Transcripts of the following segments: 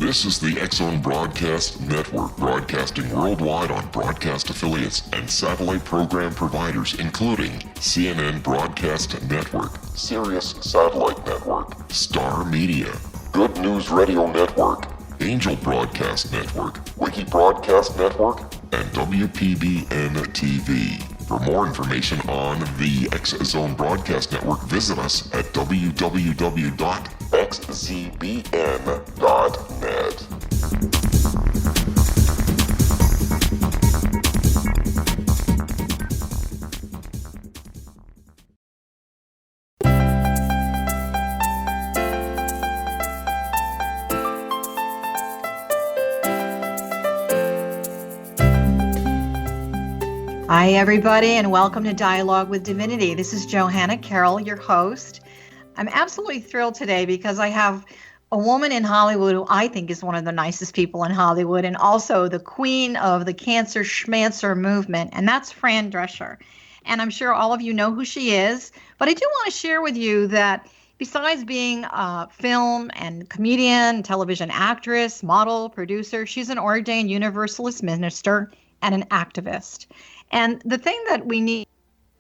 This is the X-Zone Broadcast Network, broadcasting worldwide on broadcast affiliates and satellite program providers, including CNN Broadcast Network, Sirius Satellite Network, Star Media, Good News Radio Network, Angel Broadcast Network, Wiki Broadcast Network, and WPBN TV. For more information on the X-Zone Broadcast Network, visit us at www.xzbn.net. Hi, everybody, and welcome to Dialogue with Divinity. This is Johanna Carroll, your host. I'm absolutely thrilled today because I have a woman in Hollywood who I think is one of the nicest people in Hollywood and also the queen of the cancer schmancer movement, and that's Fran Dresher. And I'm sure all of you know who she is, but I do want to share with you that besides being a film and comedian, television actress, model, producer, she's an ordained Universalist minister and an activist. And the thing that we need,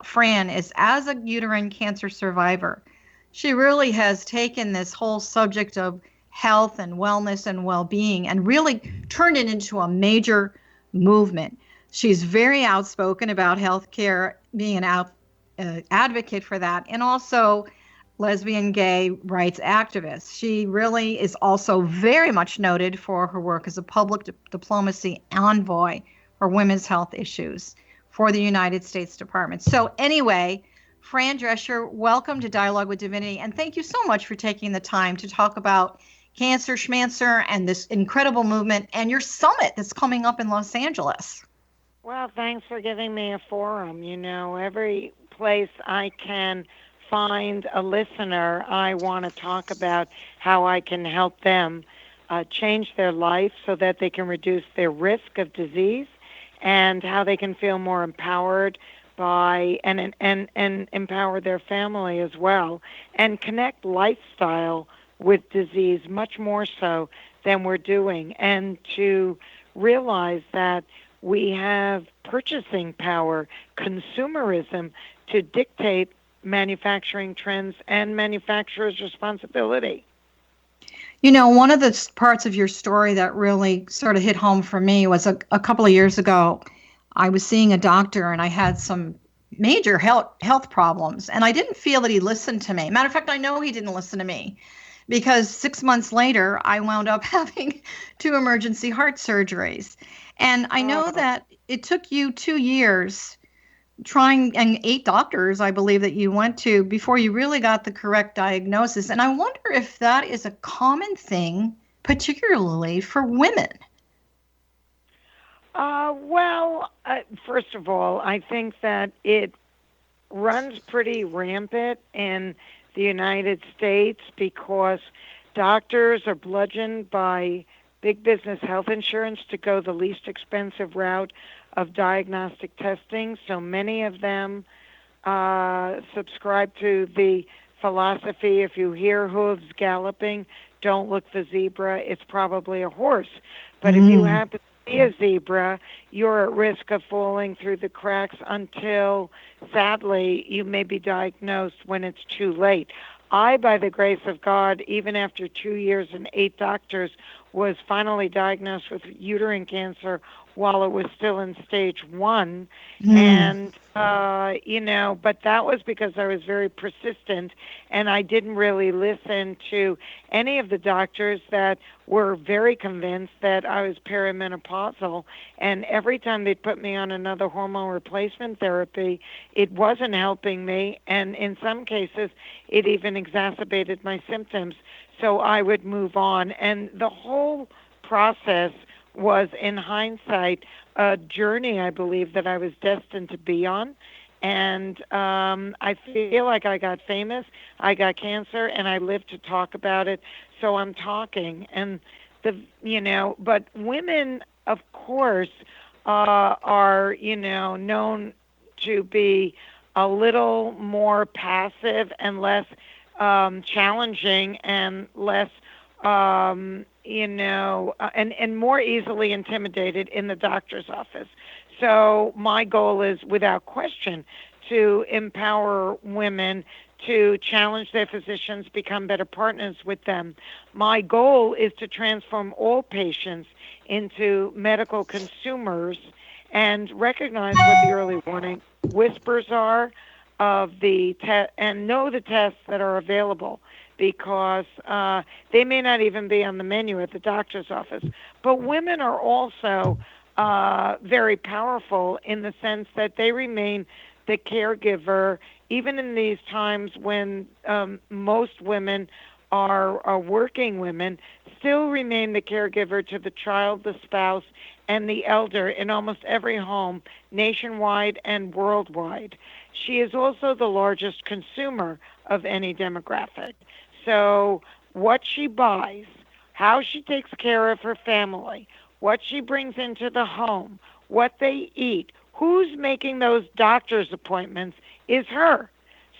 Fran, is as a uterine cancer survivor, she really has taken this whole subject of health and wellness and well-being and really turned it into a major movement. She's very outspoken about healthcare, being an advocate for that, and also lesbian, gay rights activist. She really is also very much noted for her work as a public diplomacy envoy for women's health issues for the United States Department. So anyway, Fran Dresher, welcome to Dialogue with Divinity, and thank you so much for taking the time to talk about Cancer Schmancer and this incredible movement and your summit that's coming up in Los Angeles. Well, thanks for giving me a forum. You know, every place I can find a listener, I want to talk about how I can help them change their life so that they can reduce their risk of disease and how they can feel more empowered by and empower their family as well and connect lifestyle with disease much more so than we're doing, and to realize that we have purchasing power, consumerism, to dictate manufacturing trends and manufacturers' responsibility. You know, one of the parts of your story that really sort of hit home for me was a couple of years ago. I was seeing a doctor and I had some major health problems, and I didn't feel that he listened to me. Matter of fact, I know he didn't listen to me because 6 months later, I wound up having 2 emergency heart surgeries. And I know that it took you 2 years trying, and 8 doctors, I believe, that you went to before you really got the correct diagnosis. And I wonder if that is a common thing, particularly for women. First of all, I think that it runs pretty rampant in the United States because doctors are bludgeoned by big business health insurance to go the least expensive route of diagnostic testing. So many of them subscribe to the philosophy, if you hear hooves galloping, don't look the zebra, it's probably a horse. But if you happen to see a zebra, you're at risk of falling through the cracks until, sadly, you may be diagnosed when it's too late. I, by the grace of God, even after 2 years and 8 doctors, was finally diagnosed with uterine cancer while it was still in stage 1. And, but that was because I was very persistent and I didn't really listen to any of the doctors that were very convinced that I was perimenopausal. And every time they'd put me on another hormone replacement therapy, it wasn't helping me. And in some cases, it even exacerbated my symptoms. So I would move on. And the whole process was, in hindsight, a journey I believe that I was destined to be on. And I feel like I got famous, I got cancer, and I lived to talk about it. So I'm talking. And, but women, of course, are, known to be a little more passive and less challenging and less and more easily intimidated in the doctor's office. So my goal is, without question, to empower women to challenge their physicians, become better partners with them. My goal is to transform all patients into medical consumers and recognize what the early warning whispers are of the and know the tests that are available, because they may not even be on the menu at the doctor's office. But women are also very powerful in the sense that they remain the caregiver, even in these times when most women are working women, still remain the caregiver to the child, the spouse, and the elder in almost every home, nationwide and worldwide. She is also the largest consumer of any demographic. So what she buys, how she takes care of her family, what she brings into the home, what they eat, who's making those doctor's appointments is her.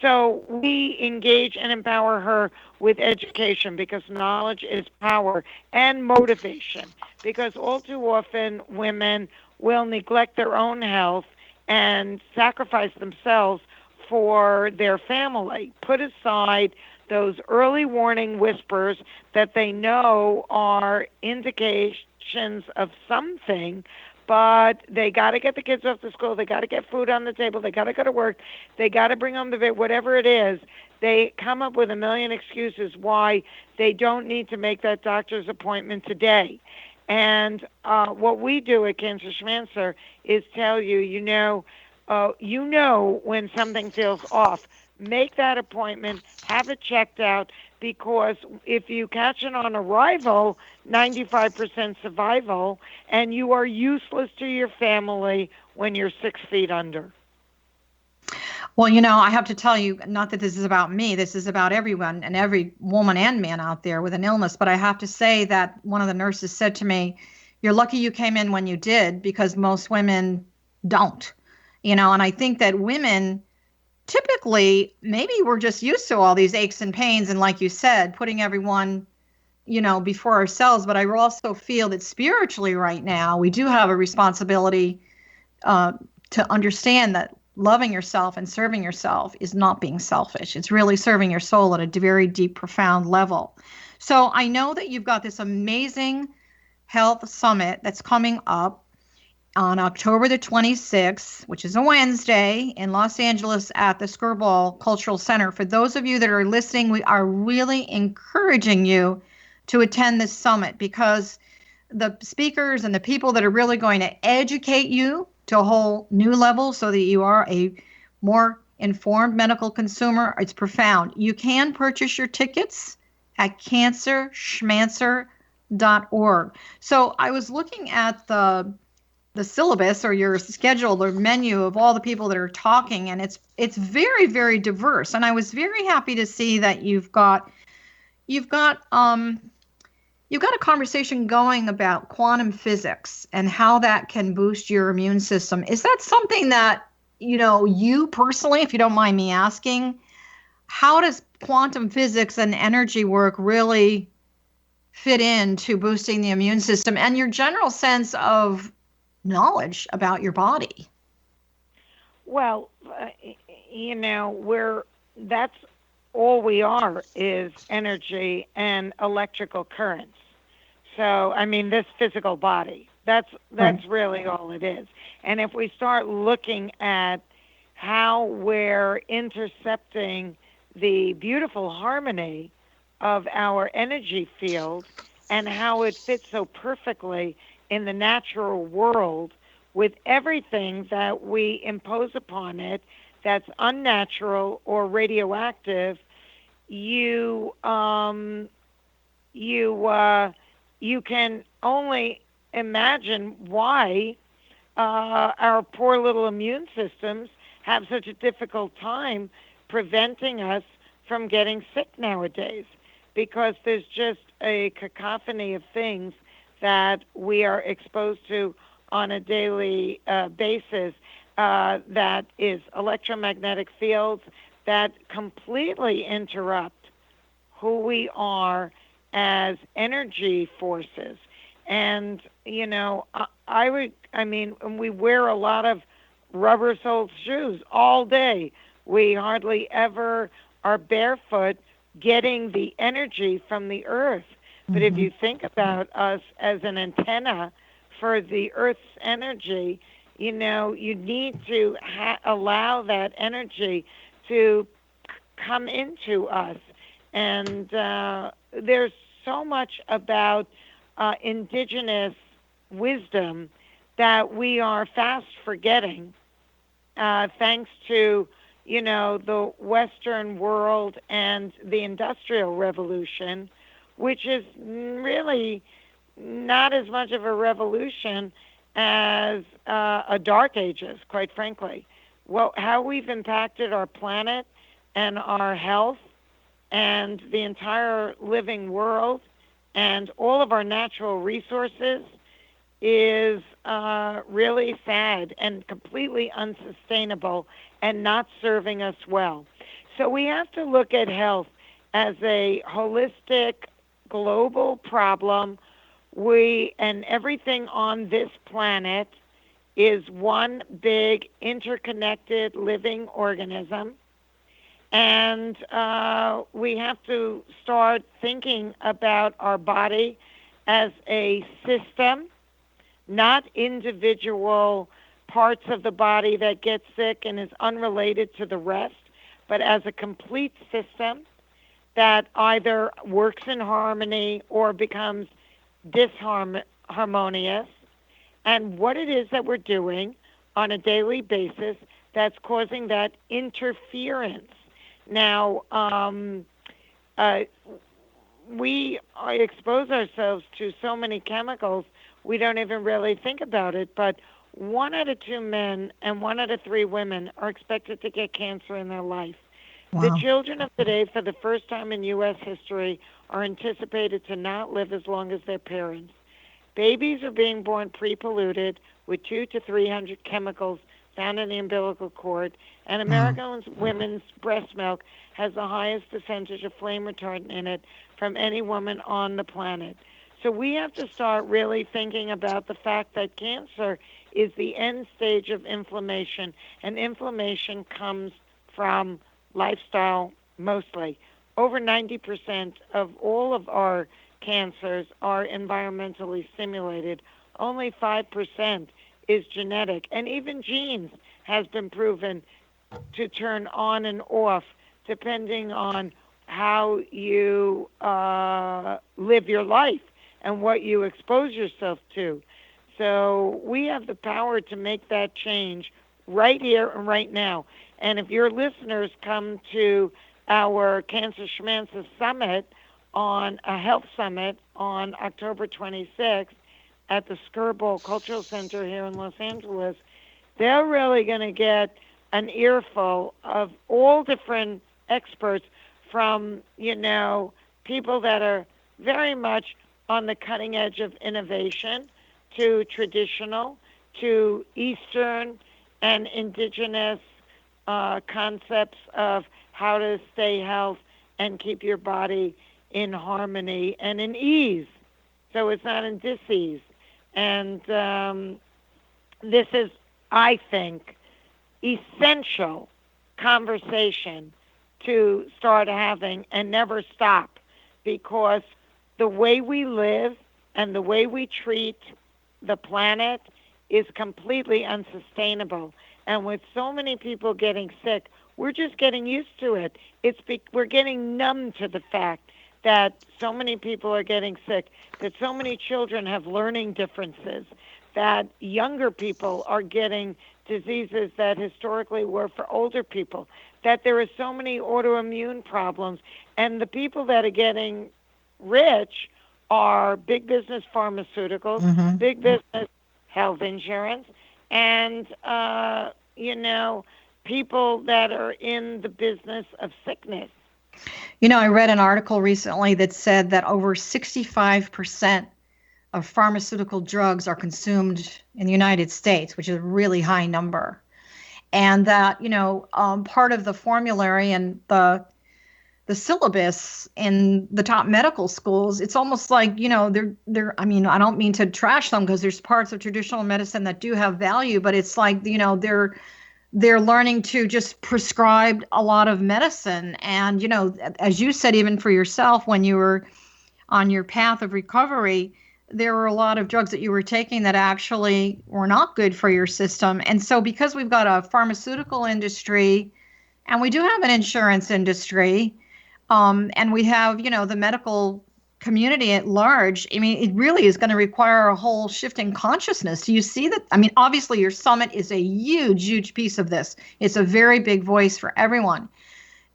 So we engage and empower her with education, because knowledge is power, and motivation, because all too often women will neglect their own health and sacrifice themselves for their family. Put aside those early warning whispers that they know are indications of something, but they got to get the kids off to school. They got to get food on the table. They got to go to work. They got to bring home the baby, whatever it is. They come up with a million excuses why they don't need to make that doctor's appointment today. And what we do at Cancer Schmancer is tell you, you know when something feels off. Make that appointment, have it checked out, because if you catch it on arrival, 95% survival, and you are useless to your family when you're 6 feet under. Well, I have to tell you, not that this is about me, this is about everyone and every woman and man out there with an illness, but I have to say that one of the nurses said to me, "You're lucky you came in when you did, because most women don't." And I think that women typically, maybe we're just used to all these aches and pains, and like you said, putting everyone, before ourselves. But I also feel that spiritually right now, we do have a responsibility to understand that loving yourself and serving yourself is not being selfish. It's really serving your soul at a very deep, profound level. So I know that you've got this amazing health summit that's coming up on October the 26th, which is a Wednesday, in Los Angeles at the Skirball Cultural Center. For those of you that are listening, we are really encouraging you to attend this summit, because the speakers and the people that are really going to educate you to a whole new level so that you are a more informed medical consumer, it's profound. You can purchase your tickets at cancerschmancer.org. So I was looking at the syllabus, or your schedule or menu of all the people that are talking, and it's very, very diverse. And I was very happy to see that you've got a conversation going about quantum physics and how that can boost your immune system. Is that something that, you personally, if you don't mind me asking, how does quantum physics and energy work really fit into boosting the immune system and your general sense of knowledge about your body? Well, that's all we are, is energy and electrical currents. So, this physical body, that's Right. really all it is. And if we start looking at how we're intercepting the beautiful harmony of our energy field and how it fits so perfectly in the natural world with everything that we impose upon it that's unnatural or radioactive, you can only imagine why our poor little immune systems have such a difficult time preventing us from getting sick nowadays, because there's just a cacophony of things that we are exposed to on a daily basis, that is electromagnetic fields that completely interrupt who we are as energy forces. And, and we wear a lot of rubber-soled shoes all day. We hardly ever are barefoot getting the energy from the earth. But if you think about us as an antenna for the earth's energy, you need to allow that energy to come into us. And there's so much about indigenous wisdom that we are fast forgetting, thanks to, the Western world and the Industrial Revolution, which is really not as much of a revolution as a Dark Ages, quite frankly. Well, how we've impacted our planet and our health and the entire living world and all of our natural resources is really sad and completely unsustainable and not serving us well. So we have to look at health as a holistic global problem. And everything on this planet is one big interconnected living organism. And we have to start thinking about our body as a system, not individual parts of the body that get sick and is unrelated to the rest, but as a complete system that either works in harmony or becomes disharmonious, and what it is that we're doing on a daily basis that's causing that interference. Now, we expose ourselves to so many chemicals, we don't even really think about it, but 1 out of 2 men and 1 out of 3 women are expected to get cancer in their life. Wow. The children of today, for the first time in U.S. history, are anticipated to not live as long as their parents. Babies are being born pre-polluted with 200 to 300 chemicals found in the umbilical cord, and American women's breast milk has the highest percentage of flame retardant in it from any woman on the planet. So we have to start really thinking about the fact that cancer is the end stage of inflammation, and inflammation comes from lifestyle mostly. Over 90% of all of our cancers are environmentally stimulated. Only 5% is genetic. And even genes has been proven to turn on and off depending on how you live your life and what you expose yourself to. So we have the power to make that change right here and right now. And if your listeners come to our Cancer Schmancer Summit, on a health summit on October 26th at the Skirball Cultural Center here in Los Angeles, they're really going to get an earful of all different experts from, people that are very much on the cutting edge of innovation to traditional to Eastern and indigenous concepts of how to stay healthy and keep your body in harmony and in ease, so it's not in dis-ease. And this is, I think, essential conversation to start having and never stop, because the way we live and the way we treat the planet is completely unsustainable. And with so many people getting sick, we're just getting used to it. We're getting numb to the fact that so many people are getting sick, that so many children have learning differences, that younger people are getting diseases that historically were for older people, that there are so many autoimmune problems, and the people that are getting rich are big business pharmaceuticals, big business health insurance, and, people that are in the business of sickness. I read an article recently that said that over 65% of pharmaceutical drugs are consumed in the United States, which is a really high number. And that, part of the formulary and the the syllabus in the top medical schools, it's almost like, they're, I mean, I don't mean to trash them because there's parts of traditional medicine that do have value, but it's like, they're learning to just prescribe a lot of medicine. And, as you said, even for yourself, when you were on your path of recovery, there were a lot of drugs that you were taking that actually were not good for your system. And so because we've got a pharmaceutical industry and we do have an insurance industry, and we have, the medical community at large, I mean, it really is going to require a whole shift in consciousness. Do you see that? I mean, obviously your summit is a huge, huge piece of this. It's a very big voice for everyone.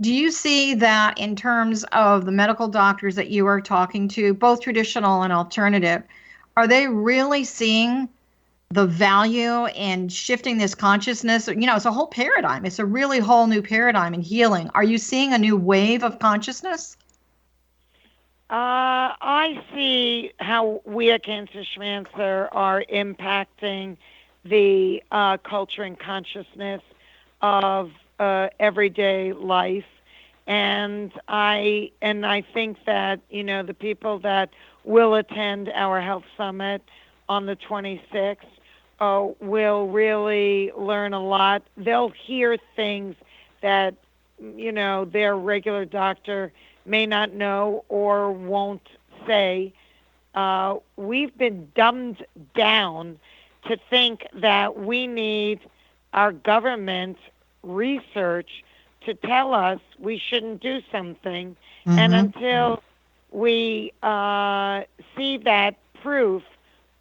Do you see that in terms of the medical doctors that you are talking to, both traditional and alternative, are they really seeing the value in shifting this consciousness? It's a whole paradigm. It's a really whole new paradigm in healing. Are you seeing a new wave of consciousness? I see how we at Cancer Schmancer are impacting the culture and consciousness of everyday life, and I think that the people that will attend our health summit on the 26th will really learn a lot. They'll hear things that their regular doctor may not know or won't say. We've been dumbed down to think that we need our government research to tell us we shouldn't do something. Mm-hmm. And until we see that proof,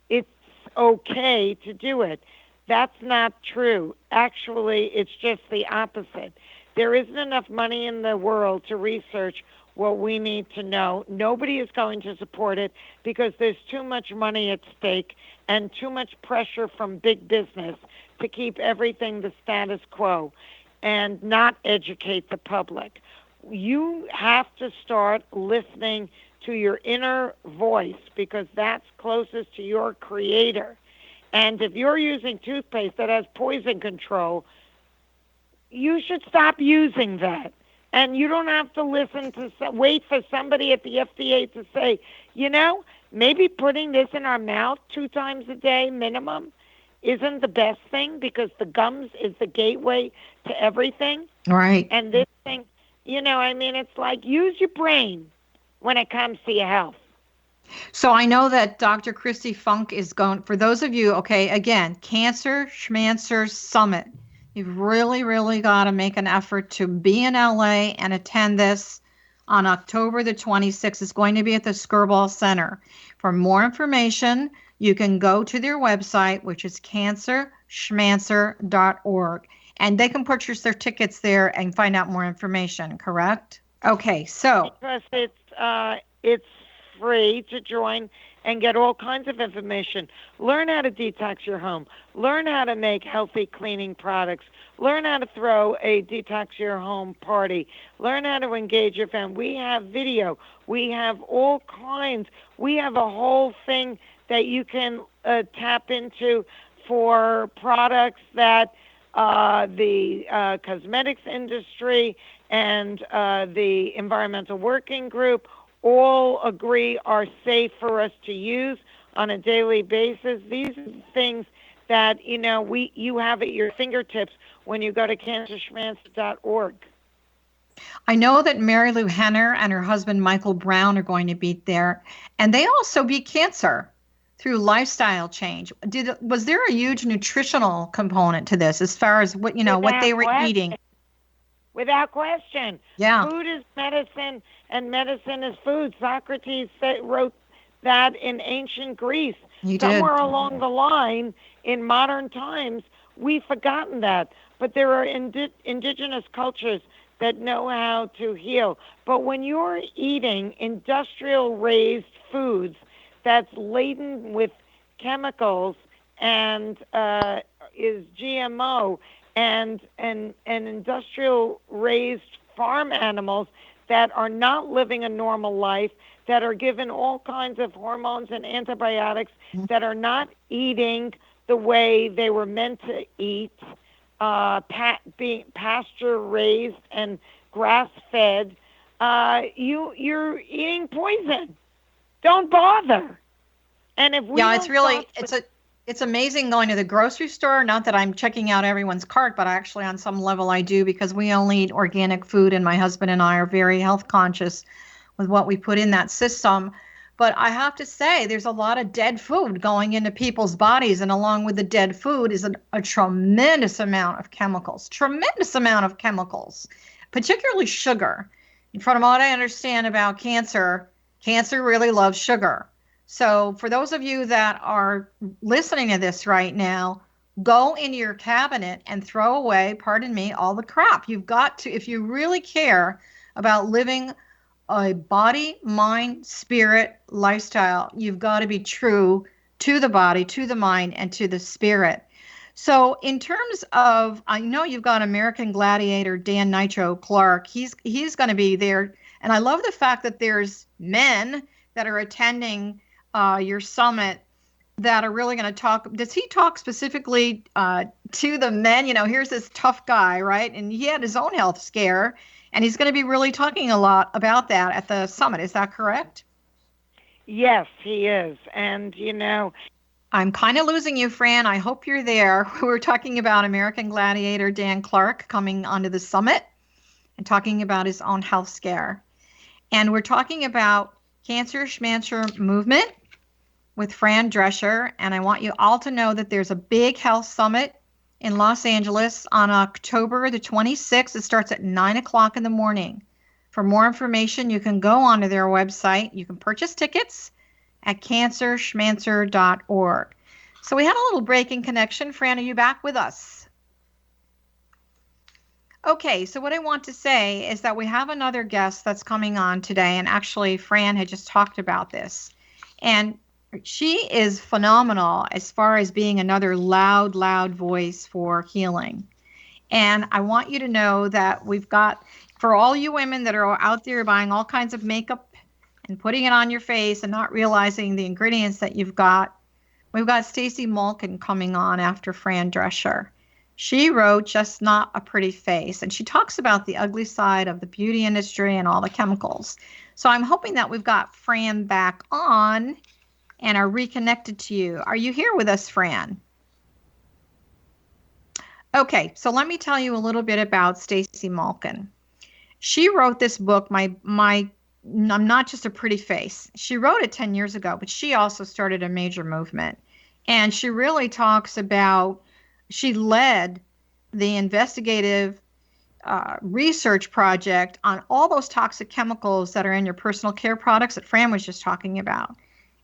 it's okay to do it. That's not true. Actually, it's just the opposite. There isn't enough money in the world to research what we need to know. Nobody is going to support it because there's too much money at stake and too much pressure from big business to keep everything the status quo and not educate the public. You have to start listening to your inner voice because that's closest to your creator. And if you're using toothpaste that has poison control, you should stop using that. And you don't have to wait for somebody at the FDA to say, maybe putting this in our mouth 2 times a day minimum isn't the best thing because the gums is the gateway to everything. Right. And this thing, it's like use your brain when it comes to your health. So I know that Dr. Christy Funk is going, for those of you, okay, again, Cancer Schmancer Summit. You've really, really got to make an effort to be in LA and attend this on October the 26th. It's going to be at the Skirball Center. For more information, you can go to their website, which is cancerschmancer.org. And they can purchase their tickets there and find out more information, correct? Okay, so. Because it's free to join and get all kinds of information. Learn how to detox your home. Learn how to make healthy cleaning products. Learn how to throw a detox your home party. Learn how to engage your family. We have video. We have all kinds. We have a whole thing that you can tap into for products that the cosmetics industry and the environmental working group all agree are safe for us to use on a daily basis. These are things that you have at your fingertips when you go to cancerschmancer.org. I know that Mary Lou Henner and her husband Michael Brown are going to be there, and they also beat cancer through lifestyle change. Was there a huge nutritional component to this as far as what what they were eating? Without question. Yeah. Food is medicine, and medicine is food. Socrates wrote that in ancient Greece. Somewhere along the line, in modern times, we've forgotten that. But there are indigenous cultures that know how to heal. But when you're eating industrial-raised foods that's laden with chemicals and is GMO, and industrial raised farm animals that are not living a normal life, that are given all kinds of hormones and antibiotics, that are not eating the way they were meant to eat, being pasture raised and grass fed, you're eating poison. Don't bother. And if we Yeah, don't stop, it's amazing going to the grocery store. Not that I'm checking out everyone's cart, but actually on some level I do, because we only eat organic food and my husband and I are very health conscious with what we put in that system. But I have to say, there's a lot of dead food going into people's bodies, and along with the dead food is a tremendous amount of chemicals, particularly sugar. And from what I understand about cancer, cancer really loves sugar. So for those of you that are listening to this right now, go into your cabinet and throw away, pardon me, all the crap. You've got to, if you really care about living a body, mind, spirit lifestyle, you've got to be true to the body, to the mind, and to the spirit. So in terms of, I know you've got American Gladiator Dan Nitro Clark. He's going to be there. And I love the fact that there's men that are attending your summit that are really going to talk. Does he talk specifically to the men? You know, here's this tough guy, right? And he had his own health scare, and he's going to be really talking a lot about that at the summit. Is that correct? Yes, he is. And, I'm kind of losing you, Fran. I hope you're there. We're talking about American Gladiator Dan Clark coming onto the summit and talking about his own health scare. And we're talking about Cancer Schmancer Movement with Fran Dresher. And I want you all to know that there's a big health summit in Los Angeles on October the 26th. It starts at 9 o'clock in the morning. For more information, you can go onto their website. You can purchase tickets at cancerschmancer.org. So we had a little break in connection. Fran, are you back with us? Okay, so what I want to say is that we have another guest that's coming on today, and actually Fran had just talked about this. And she is phenomenal as far as being another loud voice for healing. And I want you to know that we've got, for all you women that are out there buying all kinds of makeup and putting it on your face and not realizing the ingredients that you've got, we've got Stacey Malkin coming on after Fran Drescher. She wrote Just Not a Pretty Face, and she talks about the ugly side of the beauty industry and all the chemicals. So I'm hoping that we've got Fran back on and are reconnected to you. Are you here with us, Fran? Okay, so let me tell you a little bit about Stacey Malkin. She wrote this book, I'm Not Just a Pretty Face. She wrote it 10 years ago, but she also started a major movement. And she really talks about, she led the investigative research project on all those toxic chemicals that are in your personal care products that Fran was just talking about,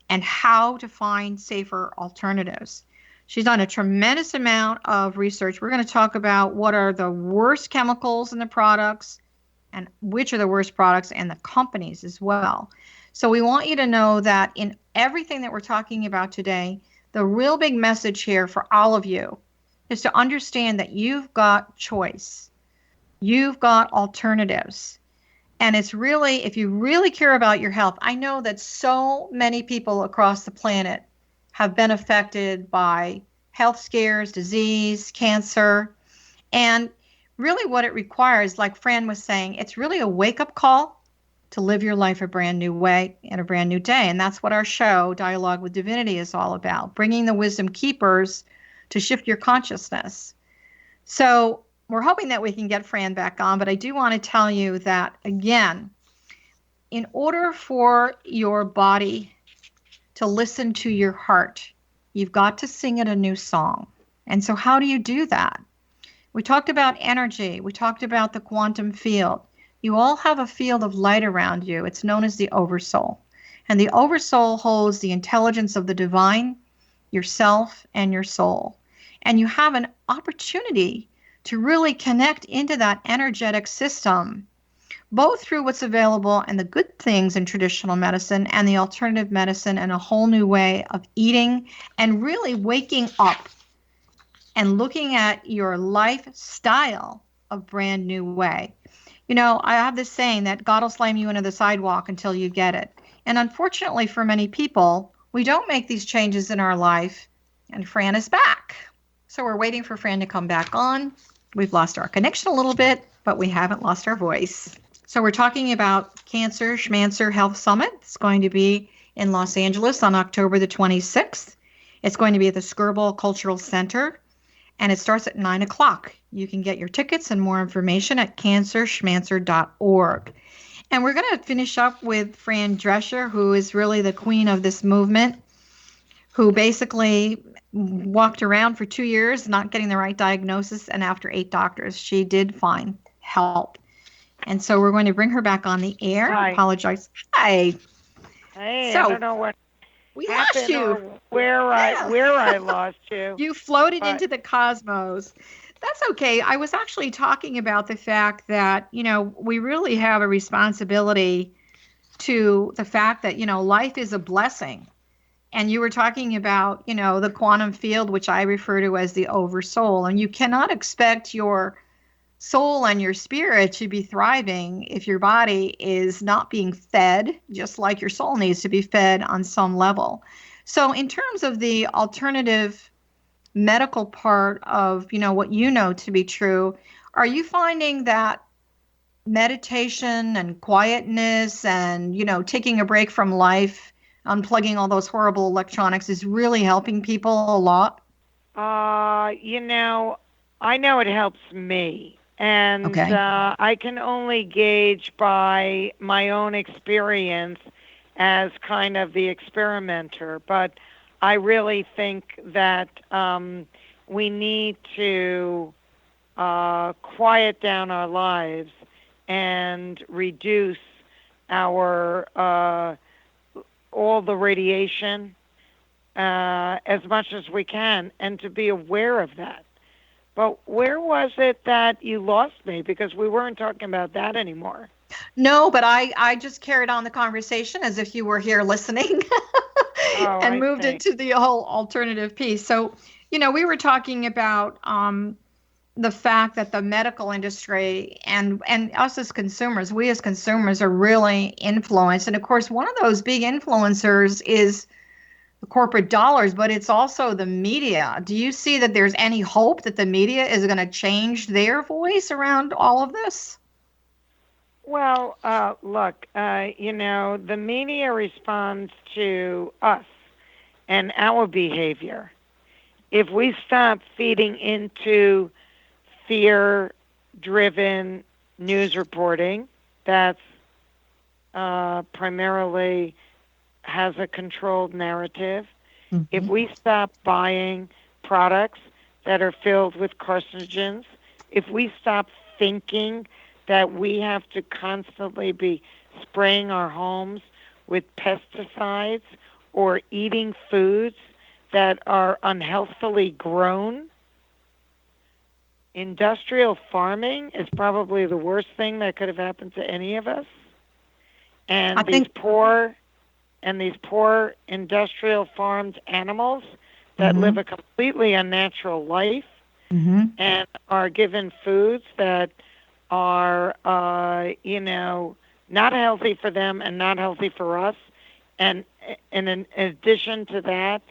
and how to find safer alternatives. She's done a tremendous amount of research. We're going to talk about what are the worst chemicals in the products and which are the worst products, and the companies as well. So we want you to know that in everything that we're talking about today, the real big message here for all of you is to understand that you've got choice. You've got alternatives. And it's really, if you really care about your health, I know that so many people across the planet have been affected by health scares, disease, cancer. And really what it requires, like Fran was saying, it's really a wake-up call to live your life a brand new way and a brand new day. And that's what our show, Dialogue with Divinity, is all about, bringing the wisdom keepers to shift your consciousness. So we're hoping that we can get Fran back on, but I do want to tell you that, again, in order for your body to listen to your heart, you've got to sing it a new song. And so how do you do that? We talked about energy. We talked about the quantum field. You all have a field of light around you. It's known as the Oversoul. And the Oversoul holds the intelligence of the divine, yourself, and your soul. And you have an opportunity to really connect into that energetic system, both through what's available and the good things in traditional medicine and the alternative medicine, and a whole new way of eating and really waking up and looking at your lifestyle a brand new way. You know, I have this saying that God will slam you into the sidewalk until you get it. And unfortunately for many people, we don't make these changes in our life, and Fran is back. So we're waiting for Fran to come back on. We've lost our connection a little bit, but we haven't lost our voice. So we're talking about Cancer Schmancer Health Summit. It's going to be in Los Angeles on October the 26th. It's going to be at the Skirball Cultural Center, and it starts at 9 o'clock. You can get your tickets and more information at cancerschmancer.org. And we're going to finish up with Fran Dresher, who is really the queen of this movement, who basically walked around for 2 years not getting the right diagnosis, and after 8 doctors, she did find help. And so we're going to bring her back on the air. Hi. Apologize. Hi. Hey, So, I don't know what we happened lost you. or where I lost you. You floated into the cosmos. That's okay. I was actually talking about the fact that, we really have a responsibility to the fact that, life is a blessing. And you were talking about, the quantum field, which I refer to as the oversoul. And you cannot expect your soul and your spirit to be thriving if your body is not being fed, just like your soul needs to be fed on some level. So in terms of the alternative medical part of, what you know to be true, are you finding that meditation and quietness and, taking a break from life, unplugging all those horrible electronics is really helping people a lot? I know it helps me. And Okay. I can only gauge by my own experience as kind of the experimenter. But I really think that we need to quiet down our lives and reduce our all the radiation as much as we can, and to be aware of that. But where was it that you lost me? Because we weren't talking about that anymore. No, but I just carried on the conversation as if you were here listening and moved into the whole alternative piece. So, we were talking about the fact that the medical industry and us as consumers, we as consumers are really influenced. And of course, one of those big influencers is the corporate dollars, but it's also the media. Do you see that there's any hope that the media is going to change their voice around all of this? Well, look, the media responds to us and our behavior. If we stop feeding into fear-driven news reporting that's primarily has a controlled narrative, if we stop buying products that are filled with carcinogens, if we stop thinking that we have to constantly be spraying our homes with pesticides or eating foods that are unhealthily grown, industrial farming is probably the worst thing that could have happened to any of us. And these poor industrial farmed animals that live a completely unnatural life and are given foods that are, not healthy for them and not healthy for us. And in addition to that,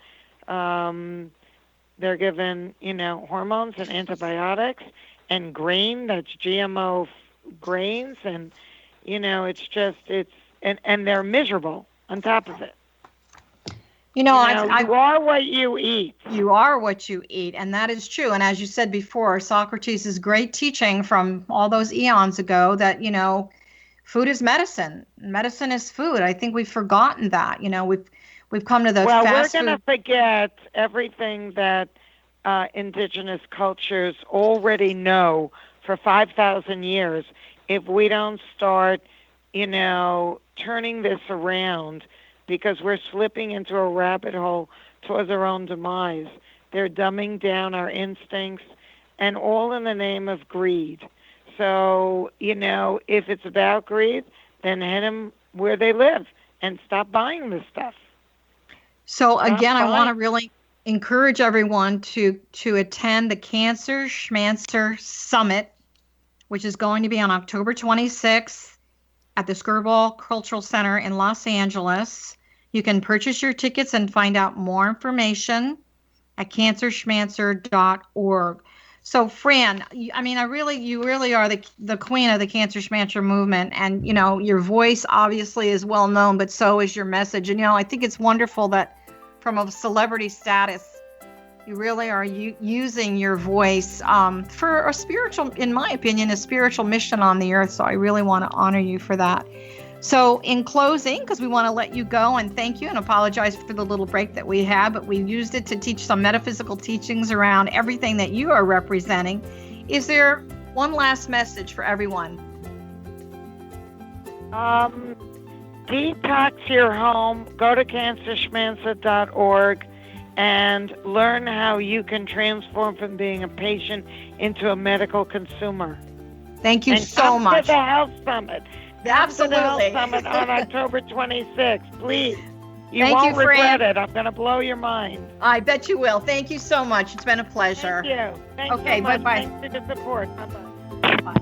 they're given, hormones and antibiotics and grain that's GMO grains. And, and they're miserable on top of it. You are what you eat. You are what you eat, and that is true. And as you said before, Socrates' great teaching from all those eons ago that, food is medicine. Medicine is food. I think we've forgotten that. We've come to the fast food. Well, we're going to forget everything that indigenous cultures already know for 5,000 years if we don't start, turning this around, because we're slipping into a rabbit hole towards our own demise. They're dumbing down our instincts, and all in the name of greed. So, if it's about greed, then hit them where they live and stop buying this stuff. So again, I want to really encourage everyone to attend the Cancer Schmancer Summit, which is going to be on October 26th at the Skirball Cultural Center in Los Angeles. You can purchase your tickets and find out more information at cancerschmancer.org. So, Fran, you really are the queen of the Cancer Schmancer movement, and your voice obviously is well known, but so is your message. And I think it's wonderful that from a celebrity status, you really are using your voice for a spiritual, in my opinion, a spiritual mission on the earth. So I really want to honor you for that. So in closing, because we want to let you go and thank you and apologize for the little break that we had, but we used it to teach some metaphysical teachings around everything that you are representing. Is there one last message for everyone? Detox your home. Go to cancerschmancer.org and learn how you can transform from being a patient into a medical consumer. Thank you so much. Come to the Health Summit. Absolutely. Come to the Health Summit on October 26th, please. You Thank won't you, regret Fran. it. I'm going to blow your mind. I bet you will. Thank you so much. It's been a pleasure. Thank you. Thanks Okay, so much. bye-bye. Thanks for the support. Bye-bye. Bye.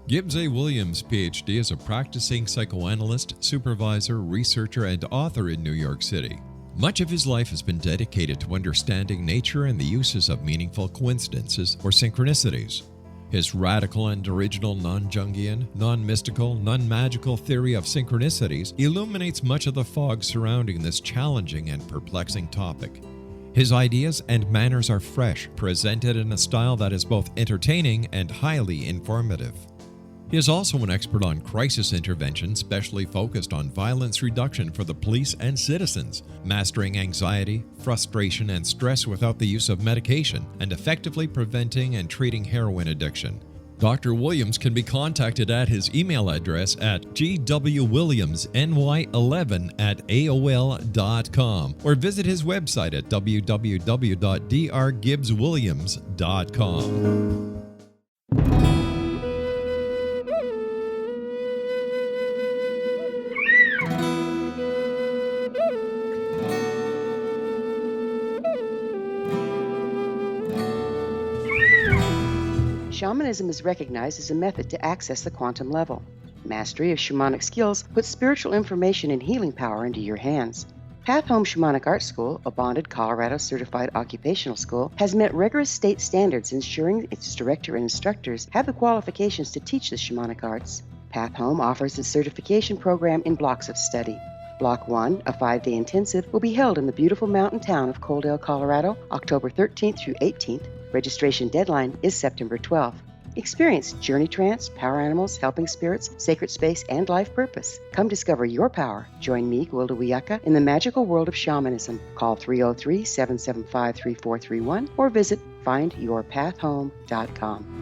Gibbs A. Williams, Ph.D., is a practicing psychoanalyst, supervisor, researcher, and author in New York City. Much of his life has been dedicated to understanding nature and the uses of meaningful coincidences or synchronicities. His radical and original non-Jungian, non-mystical, non-magical theory of synchronicities illuminates much of the fog surrounding this challenging and perplexing topic. His ideas and manners are fresh, presented in a style that is both entertaining and highly informative. He is also an expert on crisis intervention, specially focused on violence reduction for the police and citizens, mastering anxiety, frustration, and stress without the use of medication, and effectively preventing and treating heroin addiction. Dr. Williams can be contacted at his email address at gwwilliamsny11@aol.com or visit his website at www.drgibbswilliams.com. Shamanism is recognized as a method to access the quantum level. Mastery of shamanic skills puts spiritual information and healing power into your hands. Path Home Shamanic Art School, a bonded Colorado certified occupational school, has met rigorous state standards, ensuring its director and instructors have the qualifications to teach the shamanic arts. Path Home offers its certification program in blocks of study. Block 1, a 5-day intensive, will be held in the beautiful mountain town of Coaldale, Colorado, October 13th through 18th. Registration deadline is September 12th. Experience journey trance, power animals, helping spirits, sacred space, and life purpose. Come discover your power. Join me, Gwilda Wiyaka, in the magical world of shamanism. Call 303-775-3431 or visit findyourpathhome.com.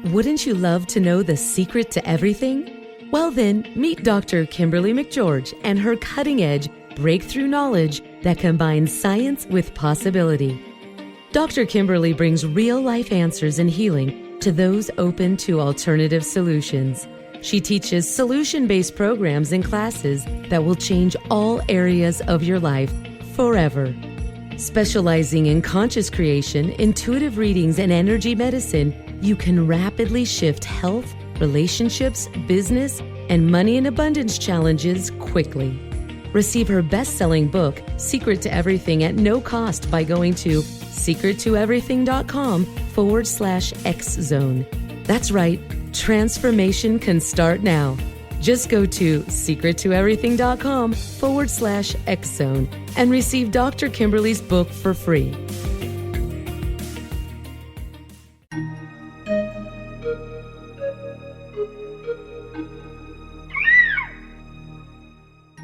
Wouldn't you love to know the secret to everything? Well then, meet Dr. Kimberly McGeorge and her cutting-edge breakthrough knowledge that combines science with possibility. Dr. Kimberly brings real-life answers and healing to those open to alternative solutions. She teaches solution-based programs and classes that will change all areas of your life forever. Specializing in conscious creation, intuitive readings, and energy medicine, you can rapidly shift health, relationships, business, and money and abundance challenges quickly. Receive her best-selling book, Secret to Everything, at no cost by going to secrettoeverything.com/X-Zone. That's right, transformation can start now. Just go to secrettoeverything.com/X-Zone and receive Dr. Kimberly's book for free.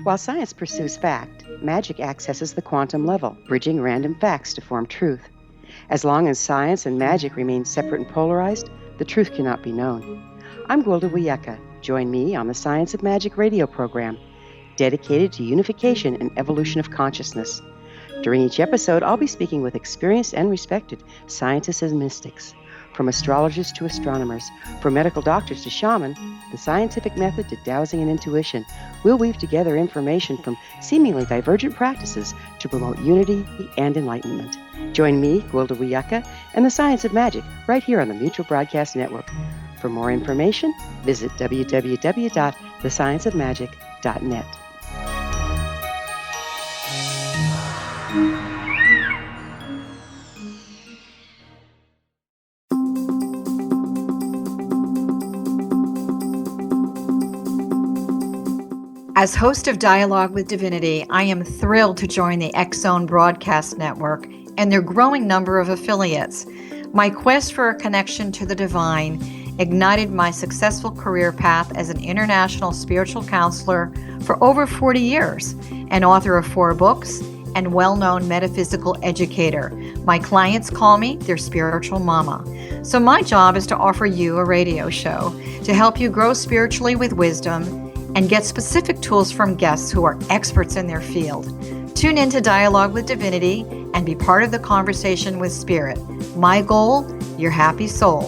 While science pursues fact, magic accesses the quantum level, bridging random facts to form truth. As long as science and magic remain separate and polarized, the truth cannot be known. I'm Gwilda Wiyaka. Join me on the Science of Magic radio program, dedicated to unification and evolution of consciousness. During each episode, I'll be speaking with experienced and respected scientists and mystics From astrologers to astronomers, from medical doctors to shaman, the scientific method to dowsing and intuition, we'll weave together information from seemingly divergent practices to promote unity and enlightenment. Join me, Gwilda Wiyaka, and the Science of Magic right here on the Mutual Broadcast Network. For more information, visit www.thescienceofmagic.net. As host of Dialogue with Divinity, I am thrilled to join the X-Zone Broadcast Network and their growing number of affiliates. My quest for a connection to the divine ignited my successful career path as an international spiritual counselor for over 40 years, an author of 4 books, and well-known metaphysical educator. My clients call me their spiritual mama. So my job is to offer you a radio show to help you grow spiritually with wisdom and get specific tools from guests who are experts in their field. Tune in to Dialogue with Divinity and be part of the conversation with Spirit. My goal, your happy soul.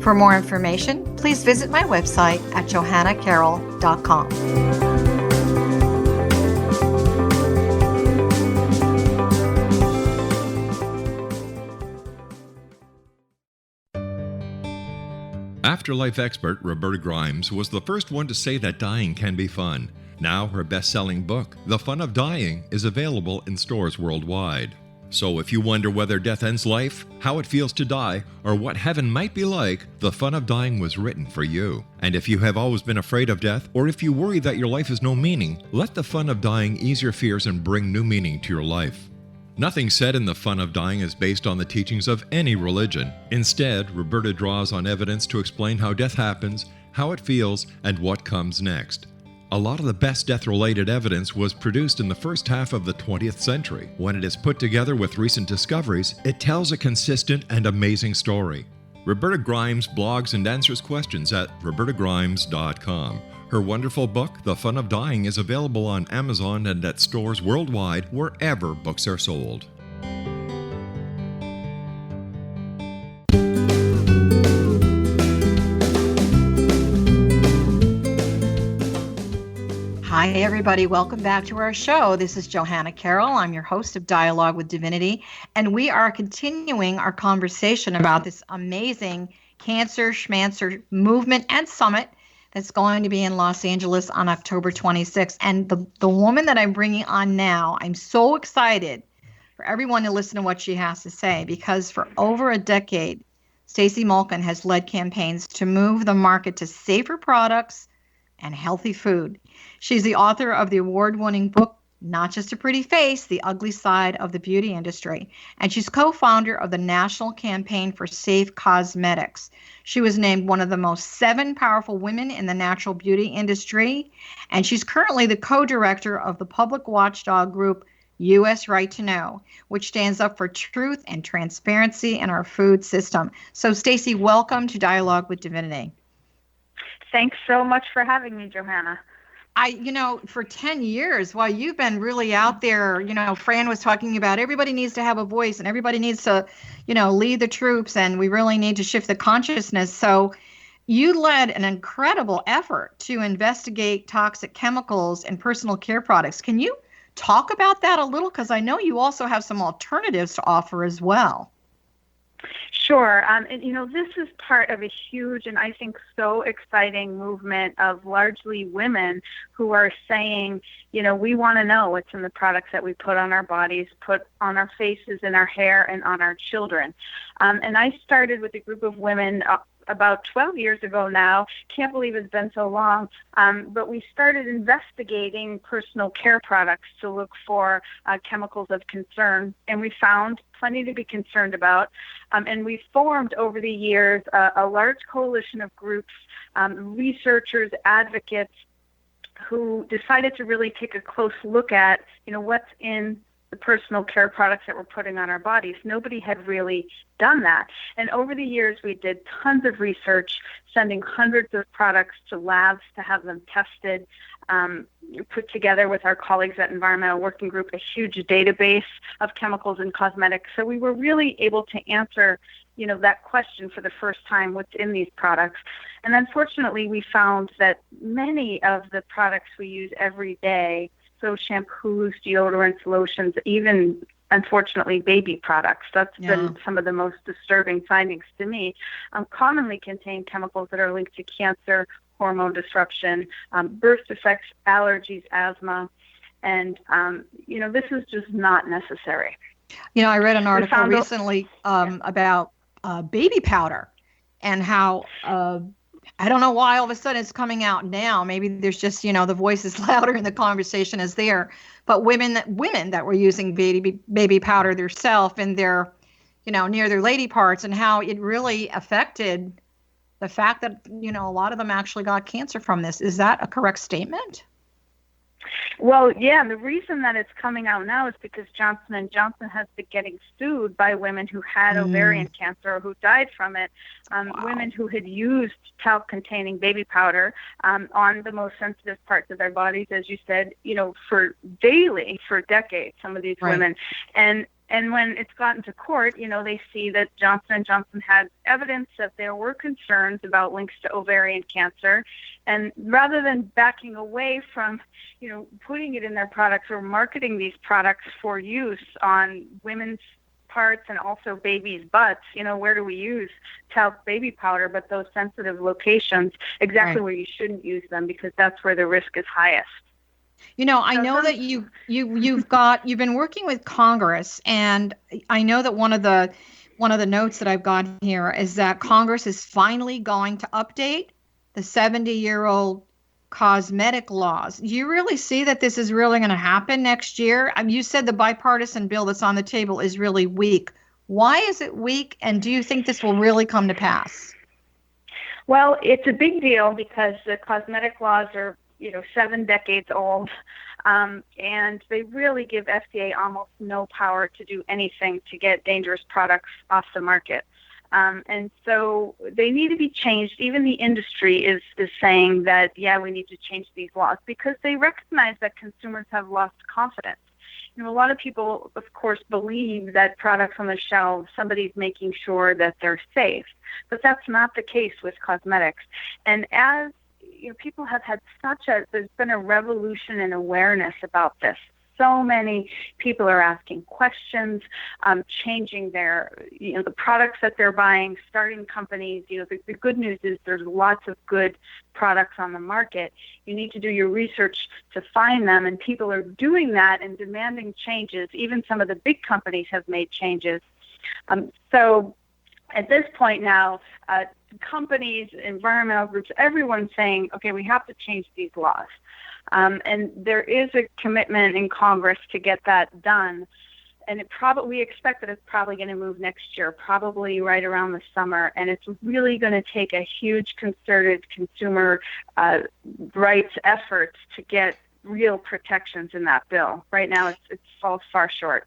For more information, please visit my website at johannacarroll.com. Afterlife expert Roberta Grimes was the first one to say that dying can be fun. Now her best-selling book, The Fun of Dying, is available in stores worldwide. So if you wonder whether death ends life, how it feels to die, or what heaven might be like, The Fun of Dying was written for you. And if you have always been afraid of death, or if you worry that your life has no meaning, let The Fun of Dying ease your fears and bring new meaning to your life. Nothing said in The Fun of Dying is based on the teachings of any religion. Instead, Roberta draws on evidence to explain how death happens, how it feels, and what comes next. A lot of the best death-related evidence was produced in the first half of the 20th century. When it is put together with recent discoveries, it tells a consistent and amazing story. Roberta Grimes blogs and answers questions at robertagrimes.com. Her wonderful book, The Fun of Dying, is available on Amazon and at stores worldwide wherever books are sold. Hi, everybody. Welcome back to our show. This is Johanna Carroll. I'm your host of Dialogue with Divinity, and we are continuing our conversation about this amazing Cancer Schmancer movement and summit that's going to be in Los Angeles on October 26th. And the woman that I'm bringing on now, I'm so excited for everyone to listen to what she has to say, because for over a decade, Stacey Malkin has led campaigns to move the market to safer products and healthy food. She's the author of the award-winning book, Not Just a Pretty Face, The Ugly Side of the Beauty Industry. And she's co-founder of the National Campaign for Safe Cosmetics. She was named one of the most 7 powerful women in the natural beauty industry. And she's currently the co-director of the public watchdog group, U.S. Right to Know, which stands up for truth and transparency in our food system. So, Stacey, welcome to Dialogue with Divinity. Thanks so much for having me, Johanna. For 10 years, while you've been really out there, Fran was talking about everybody needs to have a voice and everybody needs to, lead the troops, and we really need to shift the consciousness. So you led an incredible effort to investigate toxic chemicals in personal care products. Can you talk about that a little? Because I know you also have some alternatives to offer as well. Sure. This is part of a huge and I think so exciting movement of largely women who are saying, we want to know what's in the products that we put on our bodies, put on our faces, in our hair, and on our children. And I started with a group of women about 12 years ago now. Can't believe it's been so long. But we started investigating personal care products to look for chemicals of concern, and we found plenty to be concerned about. And we formed over the years a large coalition of groups, researchers, advocates, who decided to really take a close look at, what's in the personal care products that we're putting on our bodies. Nobody had really done that. And over the years, we did tons of research, sending hundreds of products to labs to have them tested, put together with our colleagues at Environmental Working Group a huge database of chemicals and cosmetics. So we were really able to answer that question for the first time, what's in these products. And unfortunately, we found that many of the products we use every day, so shampoos, deodorants, lotions, even unfortunately baby products, that's been some of the most disturbing findings to me, commonly contain chemicals that are linked to cancer, hormone disruption, birth defects, allergies, asthma, and this is just not necessary. I read an article recently about baby powder and how I don't know why all of a sudden it's coming out now. Maybe there's just the voice is louder and the conversation is there. But women that were using baby powder themselves and their near their lady parts, and how it really affected the fact that a lot of them actually got cancer from this. Is that a correct statement? Well, yeah, the reason that it's coming out now is because Johnson & Johnson has been getting sued by women who had ovarian cancer or who died from it, women who had used talc-containing baby powder on the most sensitive parts of their bodies, as you said, for decades, some of these women. And when it's gotten to court, they see that Johnson & Johnson had evidence that there were concerns about links to ovarian cancer. And rather than backing away from, putting it in their products or marketing these products for use on women's parts and also babies' butts, where do we use talc baby powder but those sensitive locations, exactly where you shouldn't use them, because that's where the risk is highest. I know that you've been working with Congress, and I know that one of the notes that I've got here is that Congress is finally going to update the 70-year-old cosmetic laws. Do you really see that this is really going to happen next year? You said the bipartisan bill that's on the table is really weak. Why is it weak, and do you think this will really come to pass? Well, it's a big deal because the cosmetic laws are 7 decades old, and they really give FDA almost no power to do anything to get dangerous products off the market. And so they need to be changed. Even the industry is saying that, we need to change these laws because they recognize that consumers have lost confidence. A lot of people, of course, believe that products on the shelves, somebody's making sure that they're safe, but that's not the case with cosmetics. And as people have had there's been a revolution in awareness about this. So many people are asking questions, changing their, the products that they're buying, starting companies. The good news is there's lots of good products on the market. You need to do your research to find them, and people are doing that and demanding changes. Even some of the big companies have made changes. So at this point now, companies, environmental groups, everyone's saying, okay, we have to change these laws. And there is a commitment in Congress to get that done. And we expect that it's probably going to move next year, probably right around the summer. And it's really going to take a huge concerted consumer rights efforts to get real protections in that bill. Right now, it falls far short.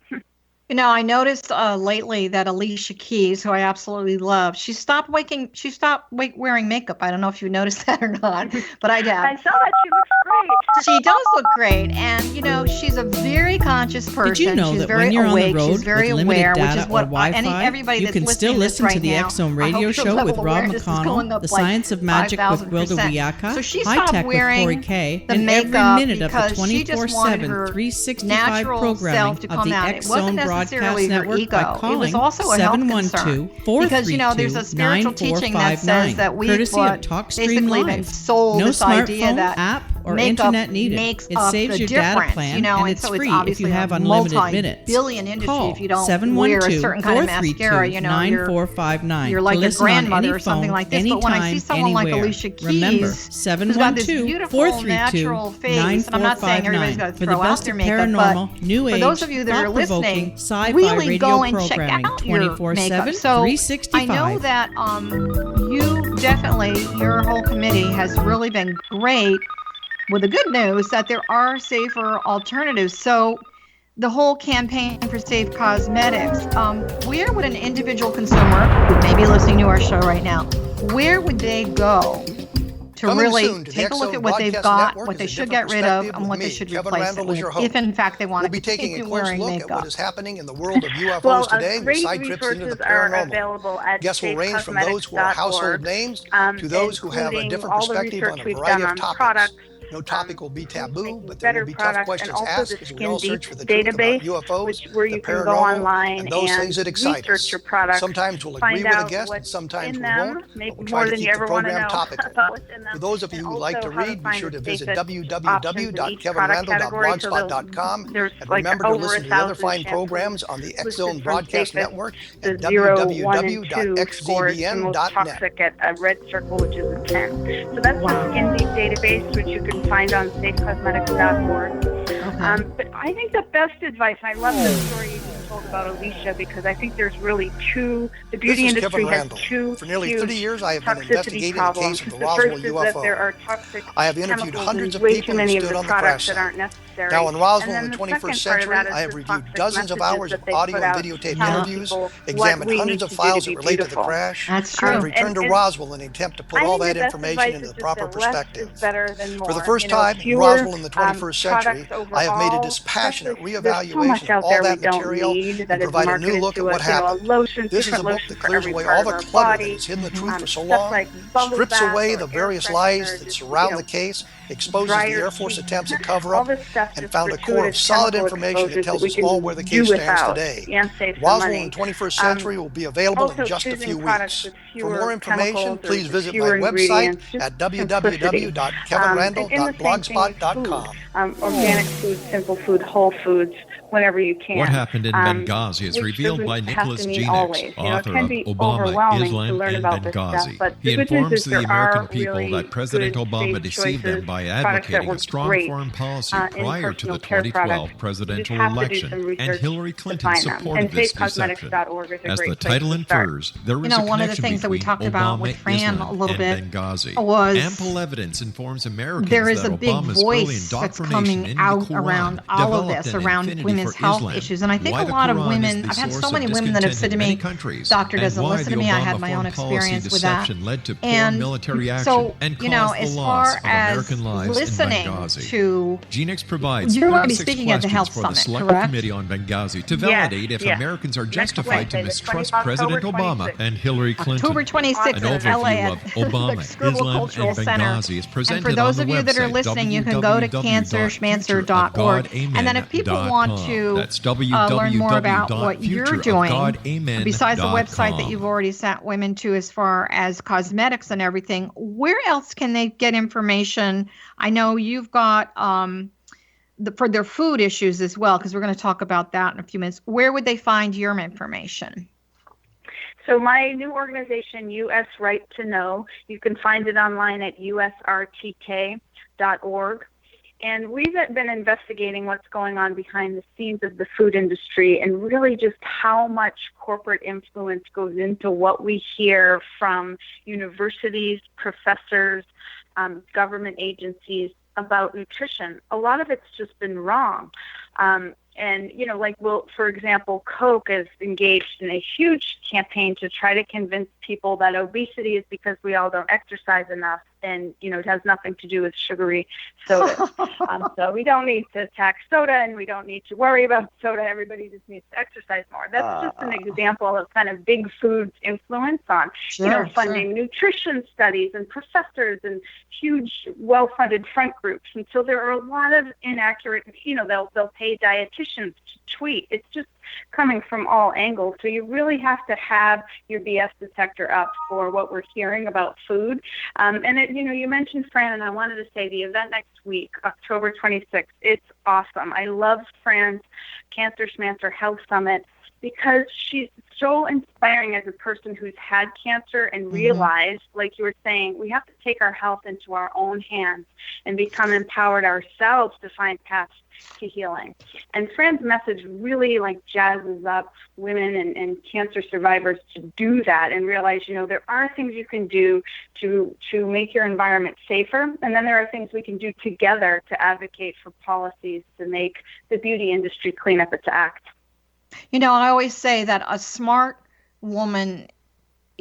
I noticed lately that Alicia Keys, who I absolutely love, she stopped wearing makeup. I don't know if you noticed that or not, but I did. I saw that. She looks great. She does look great. And, she's a very conscious person. Did you know she's that very when you're awake, on the road she's very with aware, limited data which is what or Wi-Fi, everybody you that's can still listening listen to the right X-Zone now, radio show with Rob McConnell, The Science of Magic with Wilda 5,000%. Wiaka, So she High stopped Tech with wearing Corey K, the and every makeup minute of the because she just wanted 24/7, her 365 natural programming self to of come the out. It X-Zone wasn't Broadcast necessarily her Network ego. by It calling was also a health concern. Because, there's a spiritual teaching that says that we've basically been sold no this idea smartphone, that app, or makeup internet needed. makes It up saves the your difference, data plan, and and it's so free it's obviously if you have a unlimited minutes. multi-billion industry Call if you don't wear a certain kind of mascara. 712-432-9459. You're like a Listen on grandmother any or something phone, like this. But when I see someone like anywhere. Alicia Keys, Remember, who's got this beautiful natural face, and I'm not saying everybody's got to for the throw out best their of makeup, paranormal, but new age, for those of you that are listening, sci-fi really radio go and check programming, out your 24/7, makeup. So 365. I know that you definitely, your whole committee has really been great with the good news that there are safer alternatives. So the whole campaign for safe cosmetics, where would an individual consumer who may be listening to our show right now, where would they go to to really take a look at what they've got, what they should get rid of, and what they should replace it with, if in fact they want to continue wearing makeup. What is happening in the world of UFOs today with side trips into the paranormal. Guests will range from those who are household names to those who have a different perspective on a variety of topics. No topic will be taboo, but there will be tough questions asked as we all search for the truth about UFOs, the paranormal, and those things that excite us. Sometimes we'll agree with a guest, and sometimes we won't, but we'll try to keep the program topical. For those of you who like to read, be sure to visit www.kevinrandle.blogspot.com, and remember to listen to the other fine programs on the X-Zone Broadcast Network at www.xzbn.net. At a red circle, which is a 10. So that's the Skin Deep database, which you can find on safecosmetics.org. But I think the best advice, and I love the story you just told about Alicia, because I think there's really two, the beauty industry has two For nearly 30 years, I have been investigating the case of the Roswell UFO. There are toxic I have interviewed hundreds of way people too many who of stood the on the crash products that site. aren't necessary. Now, in Roswell in the And then 21st century, I have reviewed dozens of hours of audio and videotape interviews, examined hundreds of files that relate to the crash, That's and true. have returned to Roswell in an attempt to put all that information into the proper perspective. For the first time in Roswell in the 21st century, I have made a dispassionate reevaluation of all that material and provide a new look at what happened. This is a book that clears away all the clutter that has hidden the truth for so long, strips away the various lies that surround the case, exposes the Air Force attempts at cover-up, and found a core of solid information that tells us all where the case stands today. Roswell in the 21st century will be available in just a few weeks. For more information, please visit my website at www.kevinrandle.blogspot.com. Organic food, simple food, whole foods, whenever you can. What happened in Benghazi is revealed by Nicholas Genix, author of Obama, Islam, and Benghazi. He informs the American people that President Obama deceived them by advocating a strong foreign policy prior to the 2012 presidential election, and Hillary Clinton supported this deception. As the title infers, there is a one of the connection things that we between talked about Obama, with Fran Islam, a little bit and Benghazi. was ample evidence informs Americans there is that a big Obama's early voice that's indoctrination coming into out the Quran around all of developed this, an around affinity women's for health Islam, issues. And I think why a the lot of Quran women, is the I've had so source many of women that have discontent said to in me, many countries, Doctor and doesn't why listen the to me. I Obama had my own foreign policy experience with that. deception led to poor And military action so, and you know, caused as the loss far of as American lives listening in Benghazi. to, Genix provides you're going to be 46 speaking at the questions Health for the Summit, Select correct? Committee on Benghazi to validate if Americans are justified to mistrust President Obama and Hillary Clinton. October 26th An in LA overview at of Obama, the Scribble Islam, Cultural and Center. Benghazi is presented And for those on the of you that are website, listening, you can go to cancerschmancer.org. And then if people want to That's learn more about what you're doing, www.futureofgodamen.com. besides the website that you've already sent women to as far as cosmetics and everything, where else can they get information? I know you've got for their food issues as well, because we're going to talk about that in a few minutes. Where would they find your information? So my new organization, US Right to Know, you can find it online at usrtk.org. And we've been investigating what's going on behind the scenes of the food industry and really just how much corporate influence goes into what we hear from universities, professors, government agencies about nutrition. A lot of it's just been wrong. And, you know, like, for example, Coke is engaged in a huge campaign to try to convince people that obesity is because we all don't exercise enough. And, you know, it has nothing to do with sugary soda. So we don't need to tax soda and we don't need to worry about soda. Everybody just needs to exercise more. That's just an example of kind of big food's influence on, funding nutrition studies and professors and huge, well-funded front groups. And so there are a lot of inaccurate, they'll pay dietitians to tweet. It's just coming from all angles. So you really have to have your BS detector up for what we're hearing about food. You mentioned Fran, and I wanted to say the event next week, October 26th, it's awesome. I love Fran's Cancer Schmancer Health Summit because she's so inspiring as a person who's had cancer and realized, like you were saying, we have to take our health into our own hands and become empowered ourselves to find paths to healing. And Fran's message really jazzes up women and cancer survivors to do that and realize, there are things you can do to make your environment safer. And then there are things we can do together to advocate for policies to make the beauty industry clean up its act. I always say that a smart woman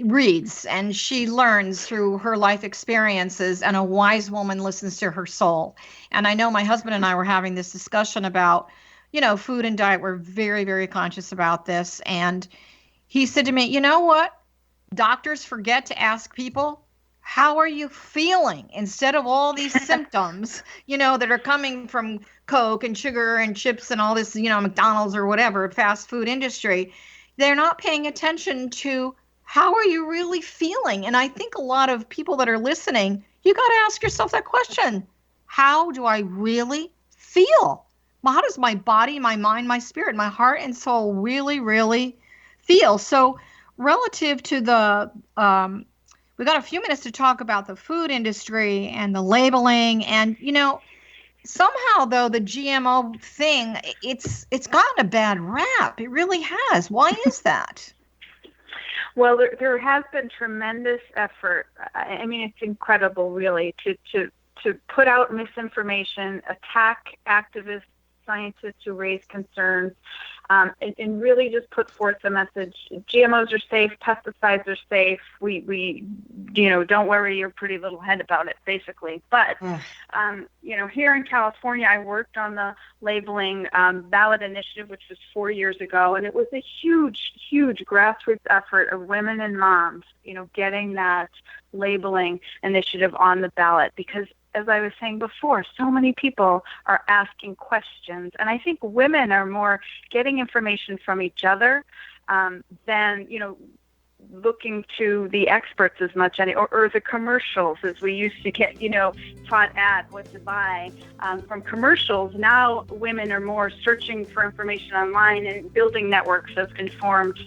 reads and she learns through her life experiences, and a wise woman listens to her soul. And I know my husband and I were having this discussion about, food and diet. We're very, very conscious about this. And he said to me, you know what? Doctors forget to ask people, how are you feeling? Instead of all these symptoms, that are coming from Coke and sugar and chips and all this, McDonald's or whatever, fast food industry, they're not paying attention to how are you really feeling? And I think a lot of people that are listening, you got to ask yourself that question. How do I really feel? How does my body, my mind, my spirit, my heart and soul really, really feel? So relative to the, we got a few minutes to talk about the food industry and the labeling. And, somehow, though, the GMO thing, it's gotten a bad rap. It really has. Why is that? Well, there has been tremendous effort. I mean, it's incredible, really, to put out misinformation, attack activists, scientists who raise concerns, and really just put forth the message: GMOs are safe, pesticides are safe. We don't worry your pretty little head about it, basically. But here in California, I worked on the labeling ballot initiative, which was 4 years ago, and it was a huge, huge grassroots effort of women and moms, getting that labeling initiative on the ballot, because, as I was saying before, so many people are asking questions. And I think women are more getting information from each other than, looking to the experts as much, or the commercials, as we used to get, taught at what to buy from commercials. Now women are more searching for information online and building networks of informed,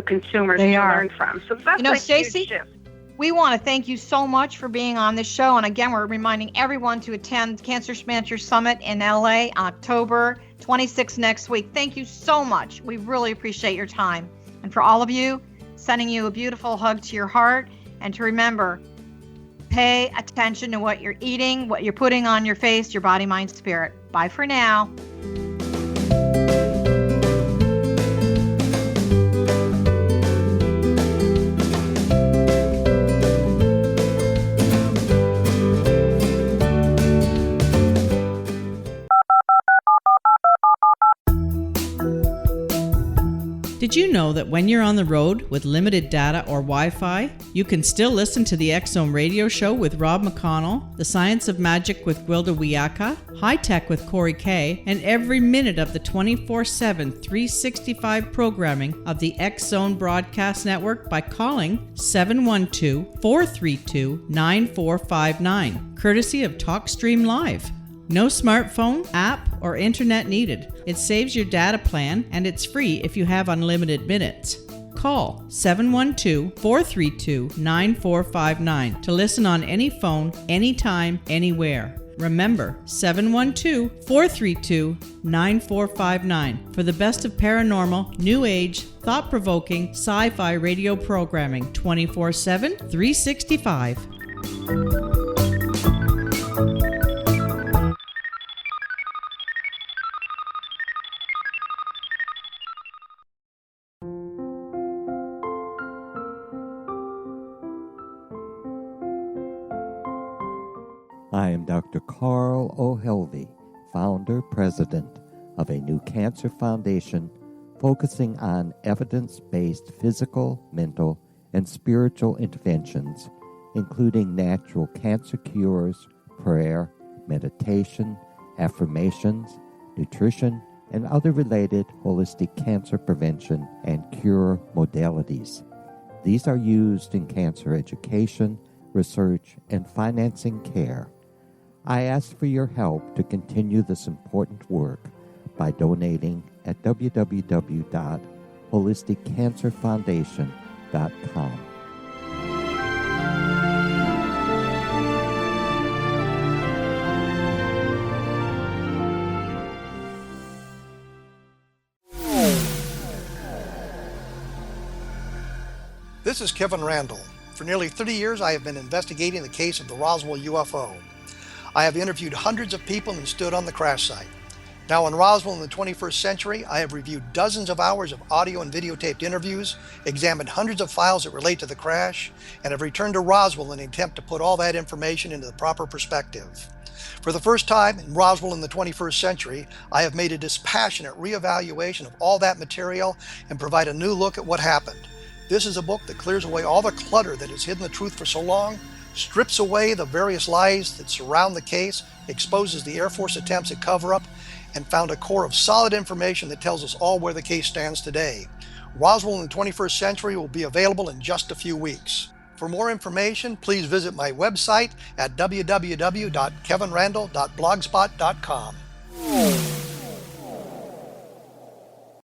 consumers to learn from. So that's a Stacey, huge shift. We want to thank you so much for being on this show. And again, we're reminding everyone to attend Cancer Smasher Summit in LA, October 26th next week. Thank you so much. We really appreciate your time. And for all of you, sending you a beautiful hug to your heart. And to remember, pay attention to what you're eating, what you're putting on your face, your body, mind, spirit. Bye for now. Did you know that when you're on the road with limited data or Wi-Fi, you can still listen to the X-Zone radio show with Rob McConnell, The Science of Magic with Gwilda Wiyaka, High Tech with Corey Kay, and every minute of the 24/7, 365 programming of the X-Zone Broadcast Network by calling 712-432-9459, courtesy of TalkStream Live. No smartphone, app, or internet needed. It saves your data plan, and it's free if you have unlimited minutes. Call 712-432-9459 to listen on any phone, anytime, anywhere. Remember, 712-432-9459 for the best of paranormal, new age, thought-provoking, sci-fi radio programming 24/7, 365. I am Dr. Carl O'Helvey, founder, president of a new cancer foundation focusing on evidence-based physical, mental, and spiritual interventions, including natural cancer cures, prayer, meditation, affirmations, nutrition, and other related holistic cancer prevention and cure modalities. These are used in cancer education, research, and financing care. I ask for your help to continue this important work by donating at www.holisticcancerfoundation.com. This is Kevin Randall. For nearly 30 years, I have been investigating the case of the Roswell UFO. I have interviewed hundreds of people and stood on the crash site. Now, in Roswell in the 21st Century, I have reviewed dozens of hours of audio and videotaped interviews, examined hundreds of files that relate to the crash, and have returned to Roswell in an attempt to put all that information into the proper perspective. For the first time in Roswell in the 21st Century, I have made a dispassionate reevaluation of all that material and provide a new look at what happened. This is a book that clears away all the clutter that has hidden the truth for so long, strips away the various lies that surround the case, exposes the Air Force attempts at cover-up, and found a core of solid information that tells us all where the case stands today. Roswell in the 21st Century will be available in just a few weeks. For more information, please visit my website at www.kevinrandall.blogspot.com.